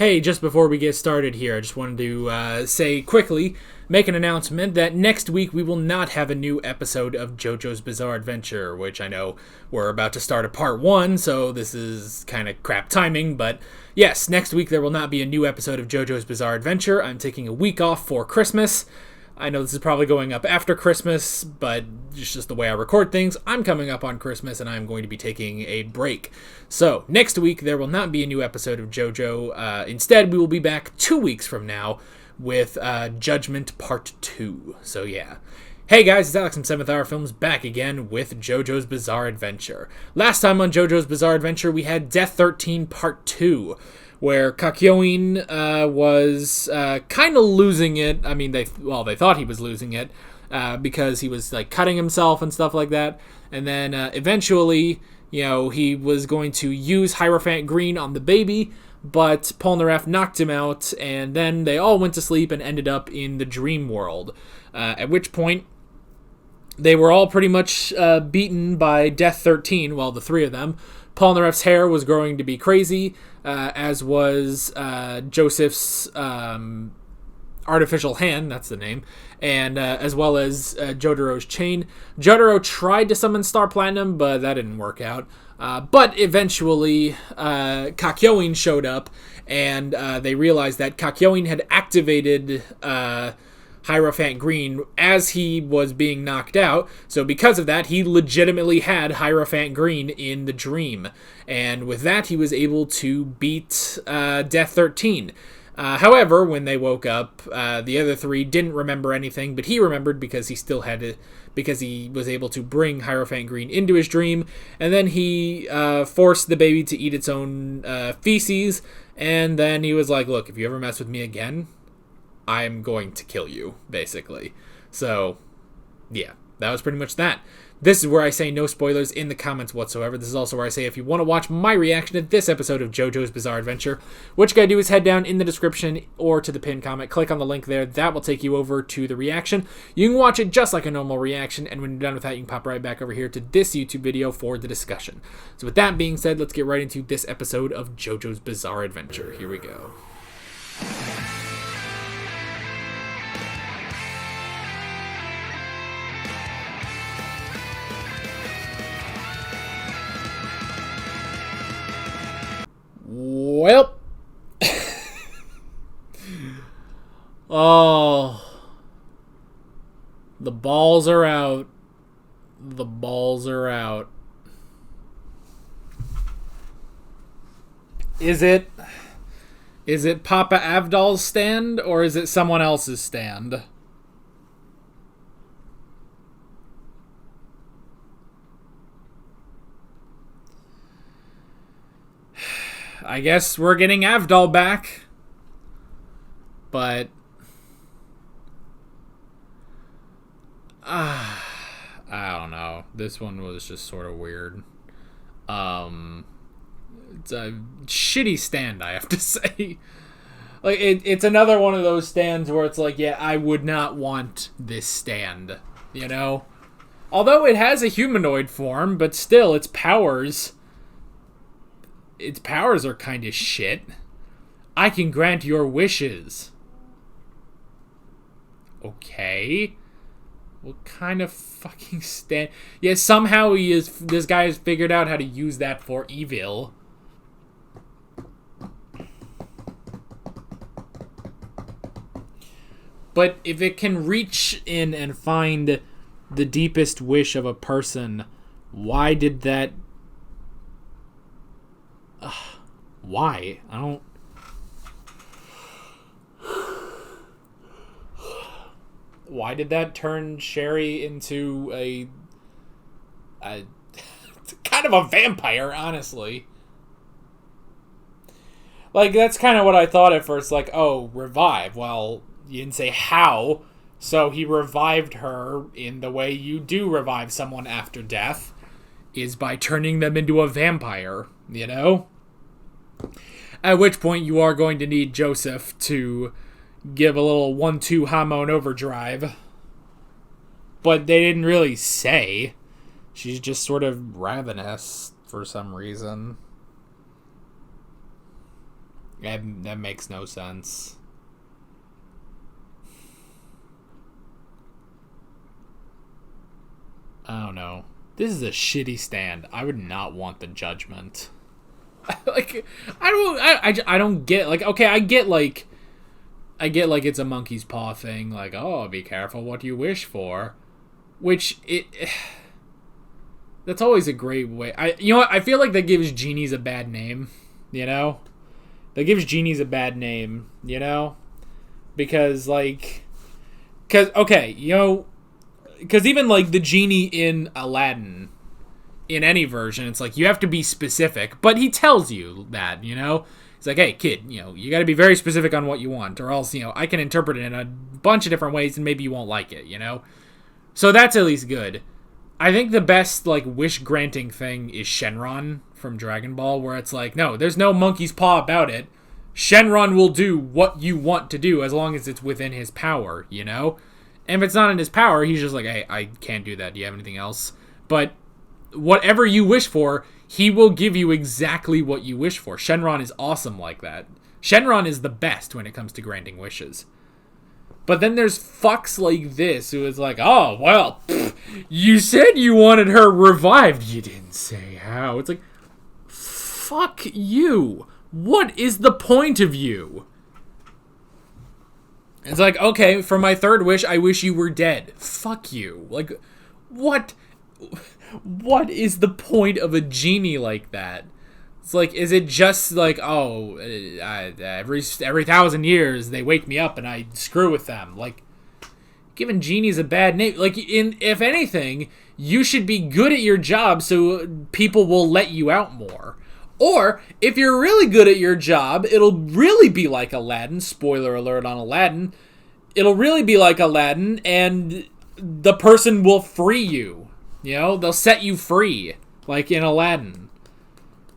Hey, just before we get started here, I just wanted to say quickly, make an announcement that next week we will not have a new episode of JoJo's Bizarre Adventure, which I know we're about to start a part 1, so this is kind of crap timing, but yes, next week there will not be a new episode of JoJo's Bizarre Adventure. I'm taking a week off for Christmas. I know this is probably going up after Christmas, but it's just the way I record things. I'm coming up on Christmas, and I'm going to be taking a break. So, next week, there will not be a new episode of JoJo. Instead, we will be back 2 weeks from now with Judgement Part 2. So, yeah. Hey guys, it's Alex from 7th Hour Films back again with JoJo's Bizarre Adventure. Last time on JoJo's Bizarre Adventure, we had Death 13 Part 2. Where Kakyoin was kind of losing it. I mean, they thought he was losing it because he was like cutting himself and stuff like that. And then eventually, he was going to use Hierophant Green on the baby, but Polnareff knocked him out, and then they all went to sleep and ended up in the dream world. At which point, they were all pretty much beaten by Death 13, well, the three of them. Polnareff's hair was growing to be crazy, as was Joseph's artificial hand, that's the name, and as well as Jotaro's chain. Jotaro tried to summon Star Platinum, but that didn't work out. But eventually, Kakyoin showed up, and they realized that Kakyoin had activated Hierophant Green as he was being knocked out, so because of that, he legitimately had Hierophant Green in the dream, and with that, he was able to beat Death 13. However, when they woke up, the other three didn't remember anything, but he remembered because he still had it, because he was able to bring Hierophant Green into his dream, and then he forced the baby to eat its own feces, and then he was like, look, if you ever mess with me again, I'm going to kill you, basically. So, yeah, that was pretty much that. This is where I say no spoilers in the comments whatsoever. This is also where I say if you want to watch my reaction to this episode of JoJo's Bizarre Adventure, what you gotta do is head down in the description or to the pinned comment, click on the link there. That will take you over to the reaction. You can watch it just like a normal reaction, and when you're done with that, you can pop right back over here to this YouTube video for the discussion. So with that being said, let's get right into this episode of JoJo's Bizarre Adventure. Here we go. Well, oh, the balls are out. The balls are out. Is it Papa Avdol's stand, or is it someone else's stand? I guess we're getting Avdol back, but I don't know. This one was just sort of weird. It's a shitty stand, I have to say. Like it's another one of those stands where it's like, yeah, I would not want this stand, Although it has a humanoid form, but still, its powers are kind of shit. I can grant your wishes. Okay. What kind of fucking stand? Yeah, somehow this guy has figured out how to use that for evil. But if it can reach in and find the deepest wish of a person, why did that... why? I don't... Why did that turn Sherry into a kind of a vampire, honestly? Like, that's kind of what I thought at first. Like, oh, revive. Well, you didn't say how, so he revived her in the way you do revive someone after death, is by turning them into a vampire, At which point you are going to need Joseph to give a little 1-2 hormone overdrive. But they didn't really say. She's just sort of ravenous for some reason. That makes no sense. I don't know. This is a shitty stand. I would not want the Judgment. Like, I don't get, like, okay, I get like it's a monkey's paw thing, like, oh, be careful what you wish for, which that's always a great way. You know what, I feel like that gives genies a bad name, you know? That gives genies a bad name, you know? Because, like, okay, you know, because even, like, the genie in Aladdin, in any version, it's like, you have to be specific, but he tells you that, you know? He's like, hey, kid, you know, you gotta be very specific on what you want, or else, you know, I can interpret it in a bunch of different ways, and maybe you won't like it, you know? So that's at least good. I think the best, like, wish-granting thing is Shenron from Dragon Ball, where it's like, no, there's no monkey's paw about it. Shenron will do what you want to do as long as it's within his power, you know? And if it's not in his power, he's just like, hey, I can't do that. Do you have anything else? But whatever you wish for, he will give you exactly what you wish for. Shenron is awesome like that. Shenron is the best when it comes to granting wishes. But then there's fucks like this who is like, oh, well, you said you wanted her revived. You didn't say how. It's like, fuck you. What is the point of you? It's like, okay, for my third wish, I wish you were dead. Fuck you. Like, what? What is the point of a genie like that? It's like, is it just like, oh, every 1,000 years they wake me up and I screw with them? Like, giving genies a bad name. Like, if anything, you should be good at your job so people will let you out more. Or, if you're really good at your job, it'll really be like Aladdin. Spoiler alert on Aladdin. It'll really be like Aladdin, and the person will free you. You know, they'll set you free, like in Aladdin.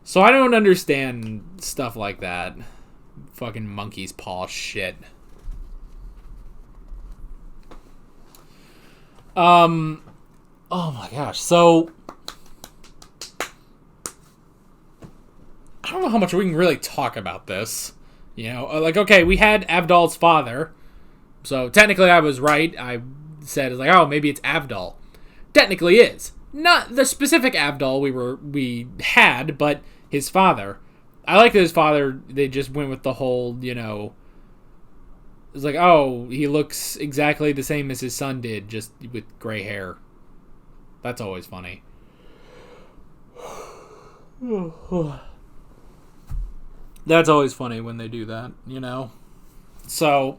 So I don't understand stuff like that. Fucking monkey's paw shit. Oh my gosh. So I don't know how much we can really talk about this. You know, like, okay, we had Avdol's father. So technically I was right. I said, like, oh, maybe it's Avdol. Technically is. Not the specific Avdol we had, but his father. I like that his father, they just went with the whole, you know, it's like, oh, he looks exactly the same as his son did, just with gray hair. That's always funny. That's always funny when they do that, you know? So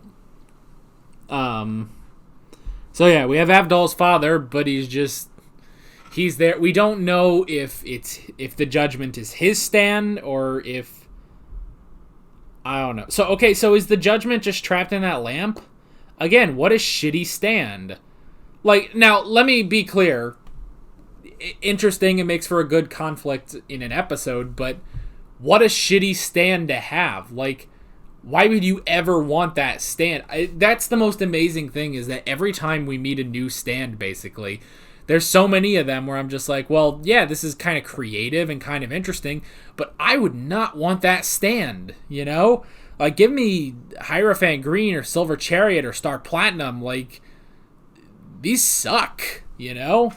yeah, we have Avdol's father, but he's there. We don't know if the Judgment is his stand or if, I don't know. So, okay, so is the Judgment just trapped in that lamp? Again, what a shitty stand. Like, now, let me be clear. Interesting, it makes for a good conflict in an episode, but what a shitty stand to have. Like, why would you ever want that stand? That's the most amazing thing, is that every time we meet a new stand, basically, there's so many of them where I'm just like, well, yeah, this is kind of creative and kind of interesting, but I would not want that stand, you know? Like, give me Hierophant Green or Silver Chariot or Star Platinum. Like, these suck, you know?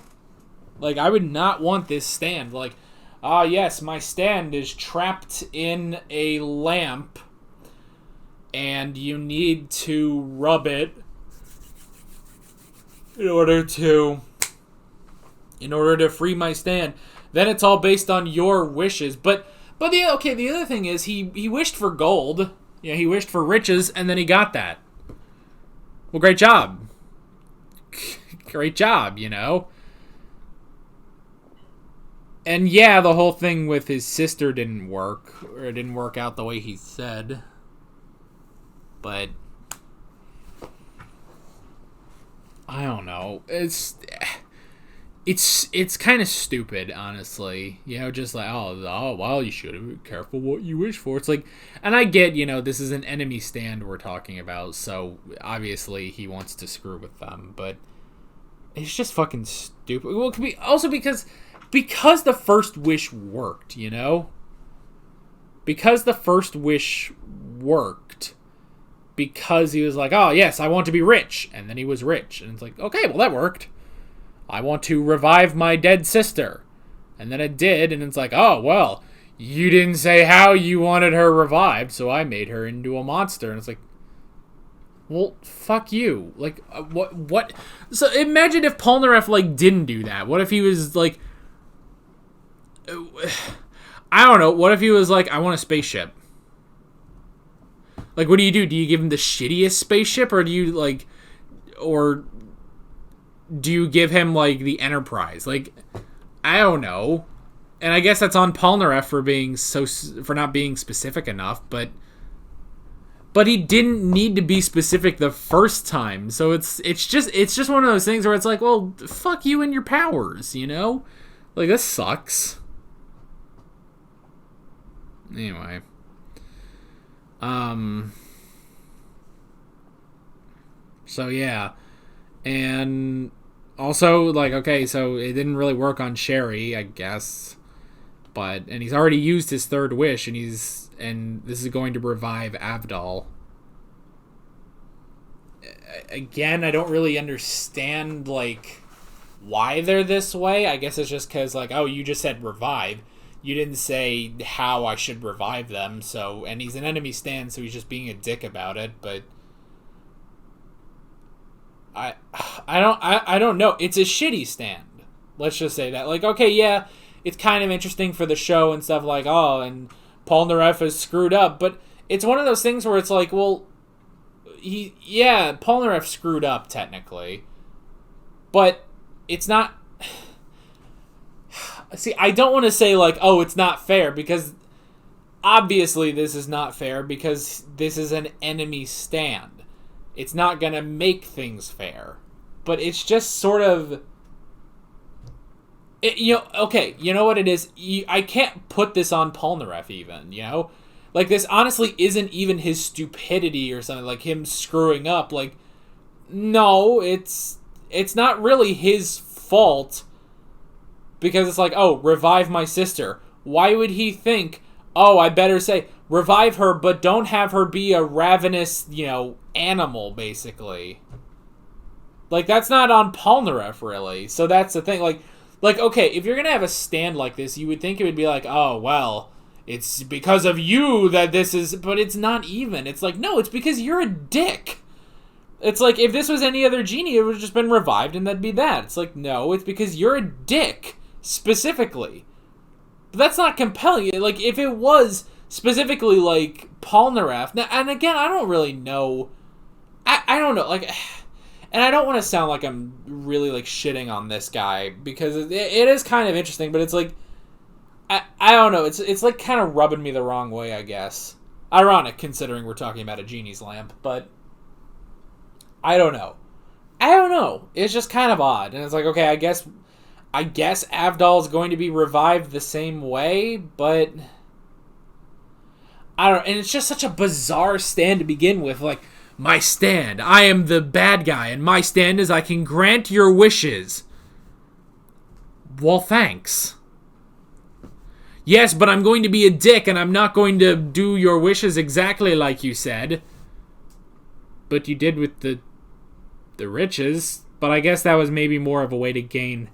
Like, I would not want this stand. Like, yes, my stand is trapped in a lamp, and you need to rub it in order to free my stand. Then it's all based on your wishes. But the other thing is he wished for gold. Yeah, he wished for riches, and then he got that. Well, great job. Great job, you know. And yeah, the whole thing with his sister didn't work, or it didn't work out the way he said. But I don't know. It's kind of stupid, honestly. You know, just like, oh, well, you should be careful what you wish for. It's like, and I get, you know, this is an enemy stand we're talking about, so obviously he wants to screw with them, but it's just fucking stupid. Well, it could be also because the first wish worked, you know? because the first wish worked, because he was like, oh, yes, I want to be rich. And then he was rich. And it's like, okay, well, that worked. I want to revive my dead sister. And then it did. And it's like, oh, well, you didn't say how you wanted her revived, so I made her into a monster. And it's like, well, fuck you. Like, what? So imagine if Polnareff, like, didn't do that. What if he was, like, I don't know. What if he was like, I want a spaceship? Like, what do? Do you give him the shittiest spaceship, or do you, like, or do you give him, like, the Enterprise? Like, I don't know. And I guess that's on Polnareff for not being specific enough, but he didn't need to be specific the first time. So it's just one of those things where it's like, well, fuck you and your powers, you know? Like, this sucks. Anyway. So yeah. And also, like, okay, so it didn't really work on Sherry, I guess. And he's already used his third wish, and this is going to revive Avdol. Again, I don't really understand, like, why they're this way. I guess it's just because, like, oh, you just said revive. You didn't say how I should revive them, so, and he's an enemy stand, so he's just being a dick about it, but I don't know. It's a shitty stand. Let's just say that. Like, okay, yeah, it's kind of interesting for the show and stuff, like, oh, and Polnareff is screwed up, but it's one of those things where it's like, well, Polnareff screwed up, technically, but it's not. See, I don't want to say, like, oh, it's not fair, because obviously this is not fair, because this is an enemy stand. It's not going to make things fair. But it's just sort of... okay, you know what it is? I can't put this on Polnareff even, you know? Like, this honestly isn't even his stupidity or something, like him screwing up. Like, no, it's not really his fault, because it's like, oh, revive my sister. Why would he think, oh, I better say, revive her, but don't have her be a ravenous, animal, basically. Like, that's not on Polnareff, really. So that's the thing. Like, okay, if you're going to have a stand like this, you would think it would be like, oh, well, it's because of you that this is... But it's not even. It's like, no, it's because you're a dick. It's like, if this was any other genie, it would have just been revived and that'd be that. It's like, no, it's because you're a dick, specifically. But that's not compelling. Like, if it was specifically, like, Polnareff... Now, and again, I don't really know... I don't know, like... And I don't want to sound like I'm really, like, shitting on this guy, because it is kind of interesting, but it's like... I don't know, it's like, kind of rubbing me the wrong way, I guess. Ironic, considering we're talking about a genie's lamp, but... I don't know. It's just kind of odd. And it's like, okay, I guess Avdol is going to be revived the same way, but I don't know. And it's just such a bizarre stand to begin with. Like, my stand, I am the bad guy, and my stand is I can grant your wishes. Well, thanks. Yes, but I'm going to be a dick, and I'm not going to do your wishes exactly like you said. But you did with the riches. But I guess that was maybe more of a way to gain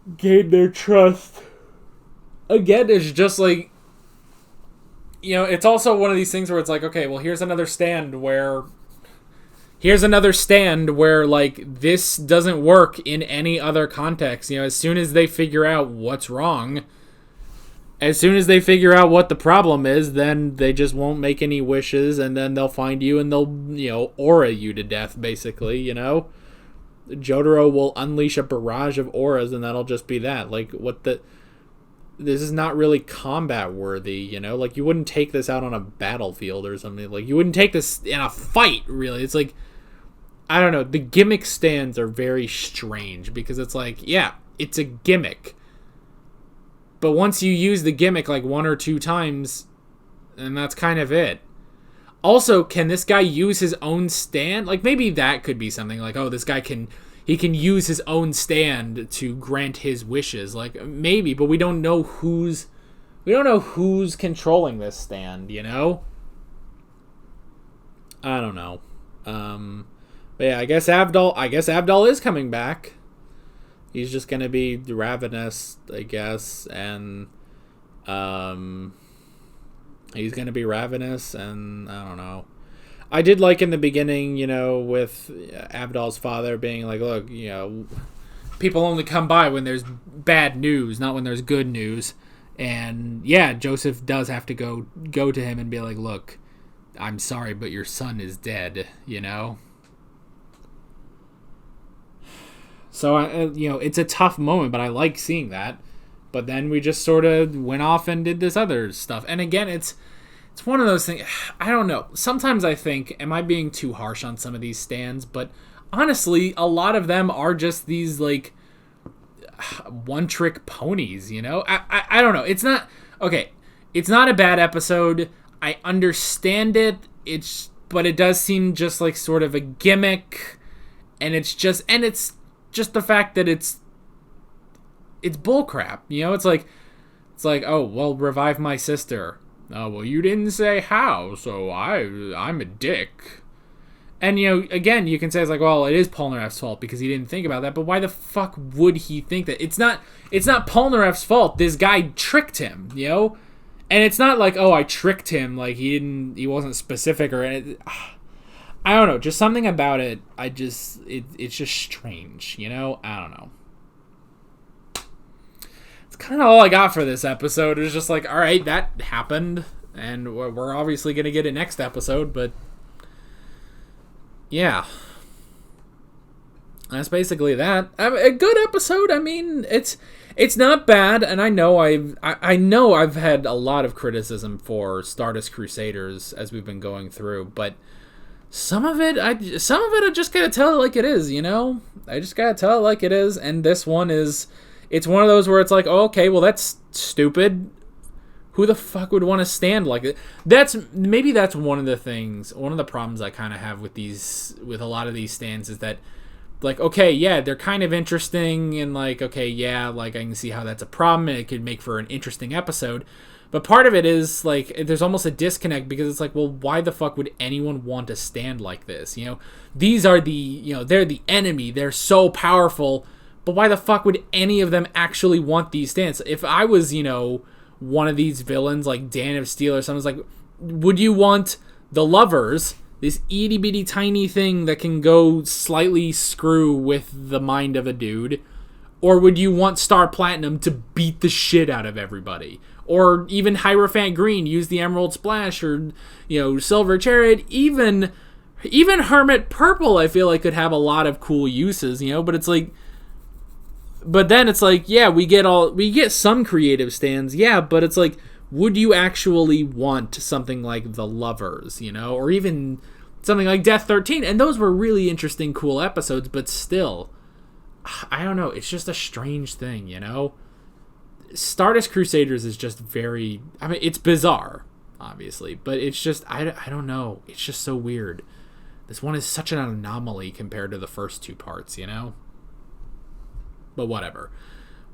their trust. Again, it's just like, it's also one of these things where it's like, okay, well, here's another stand where, like, this doesn't work in any other context. As soon as they figure out what's wrong, as soon as they figure out what the problem is, then they just won't make any wishes, and then they'll find you and they'll, aura you to death, basically, Jotaro will unleash a barrage of auras, and that'll just be that. Like, this is not really combat worthy, Like, you wouldn't take this out on a battlefield or something. Like, you wouldn't take this in a fight, really. It's like, I don't know. The gimmick stands are very strange, because it's like, yeah, it's a gimmick. But once you use the gimmick like one or two times, and that's kind of it. Also, can this guy use his own stand? Like, maybe that could be something. Like, oh, this guy can use his own stand to grant his wishes. Like, maybe, but we don't know we don't know who's controlling this stand, you know? I don't know. But yeah, I guess Avdol is coming back. He's just gonna be ravenous, I guess, and he's gonna be ravenous, and I don't know. I did like in the beginning, you know, with Avdol's father being like, look, you know, people only come by when there's bad news, not when there's good news. And yeah, Joseph does have to go to him and be like, look, I'm sorry, but your son is dead, you know? So, you know, it's a tough moment, but I like seeing that. But then we just sort of went off and did this other stuff. And again, it's one of those things, I don't know. Sometimes I think, am I being too harsh on some of these stands? But honestly, a lot of them are just these, like, one-trick ponies, you know? I don't know. It's not... Okay, it's not a bad episode. I understand it. But it does seem just like sort of a gimmick. And it's just the fact that it's bullcrap, you know? It's like, oh, well, revive my sister. Oh, well, you didn't say how, so I'm a dick. And, you know, again, you can say it's like, well, it is Polnareff's fault because he didn't think about that, but why the fuck would he think that? It's not Polnareff's fault. This guy tricked him, you know? And it's not like, oh, I tricked him, like he wasn't specific or anything. I don't know, just something about it, it's just strange, you know? I don't know. It's kind of all I got for this episode. It was just like, all right, that happened, and we're obviously going to get it next episode, but yeah. That's basically that. A good episode. I mean, it's not bad, and I know I've had a lot of criticism for Stardust Crusaders as we've been going through, but some of it I just gotta tell it like it is, you know? I just gotta tell it like it is, and this one it's one of those where it's like, oh, okay, well, that's stupid. Who the fuck would want to stand like it? That's one of the problems I kind of have with a lot of these stands is that, like, okay, yeah, they're kind of interesting, and like, okay, yeah, like I can see how that's a problem, and it could make for an interesting episode. But part of it is, like, there's almost a disconnect because it's like, well, why the fuck would anyone want to stand like this? You know, these are they're the enemy. They're so powerful, but why the fuck would any of them actually want these stands? If I was, you know, one of these villains, like Dan of Steel or something, like, would you want the Lovers, this itty-bitty tiny thing that can go slightly screw with the mind of a dude, or would you want Star Platinum to beat the shit out of everybody? Or even Hierophant Green, use the Emerald Splash, or, you know, Silver Chariot, even Hermit Purple, I feel like could have a lot of cool uses, you know, but then it's like, yeah, we get some creative stands, yeah, but it's like, would you actually want something like the Lovers, you know, or even something like Death 13? And those were really interesting, cool episodes, but still, I don't know, it's just a strange thing, you know? Stardust Crusaders is just very... I mean, it's bizarre, obviously, but it's just... I don't know. It's just so weird. This one is such an anomaly compared to the first two parts, you know? But whatever.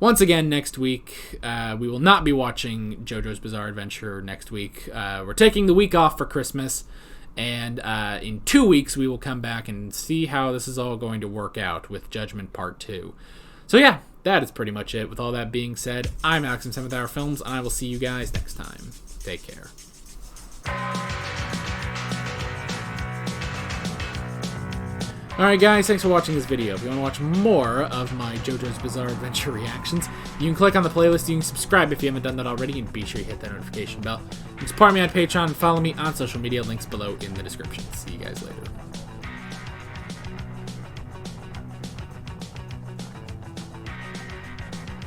Once again, next week, we will not be watching JoJo's Bizarre Adventure next week. We're taking the week off for Christmas, and in 2 weeks, we will come back and see how this is all going to work out with Judgment Part 2. So yeah, that is pretty much it. With all that being said, I'm Alex from 7th Hour Films, and I will see you guys next time. Take care. Alright guys, thanks for watching this video. If you want to watch more of my JoJo's Bizarre Adventure reactions, you can click on the playlist, you can subscribe if you haven't done that already, and be sure you hit that notification bell. You can support me on Patreon and follow me on social media, links below in the description. See you guys later.